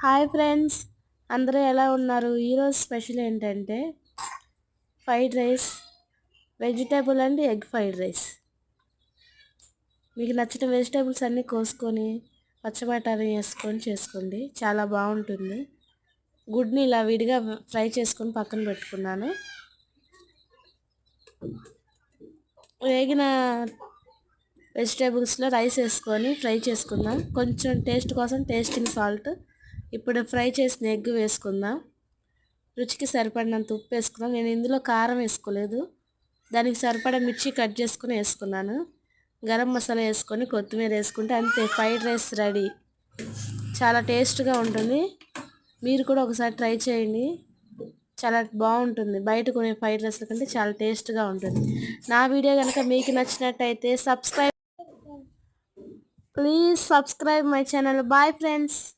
Hi friends, అందరూ ఎలా ఉన్నారు? ఈరోజు స్పెషల్ ఏంటంటే fried rice, vegetable and egg fried rice. మీకు నచ్చిన వెజిటేబుల్స్ అన్నీ కోసుకొని పచ్చబటానీ వేసుకొని చేసుకోండి, చాలా బాగుంటుంది. గుడ్ని ఇలా విడిగా ఫ్రై చేసుకొని పక్కన పెట్టుకున్నాను. వేగిన వెజిటేబుల్స్లో రైస్ వేసుకొని ఫ్రై చేసుకుందాం. కొంచెం టేస్ట్ కోసం టేస్టింగ్ సాల్ట్. ఇప్పుడు ఫ్రై చేసిన ఎగ్ వేసుకుందాం. రుచికి సరిపడినంత ఉప్పు వేసుకుందాం. నేను ఇందులో కారం వేసుకోలేదు, దానికి సరిపడా మిర్చి కట్ చేసుకుని వేసుకున్నాను. గరం మసాలా వేసుకొని కొత్తిమీర వేసుకుంటే అంతే, ఫ్రైడ్ రైస్ రెడీ. చాలా టేస్ట్గా ఉంటుంది. మీరు కూడా ఒకసారి ట్రై చేయండి, చాలా బాగుంటుంది. బయట కొనే ఫ్రైడ్ రైస్ల కంటే చాలా టేస్ట్గా ఉంటుంది. నా వీడియో కనుక మీకు నచ్చినట్టయితే please subscribe my channel. Bye friends.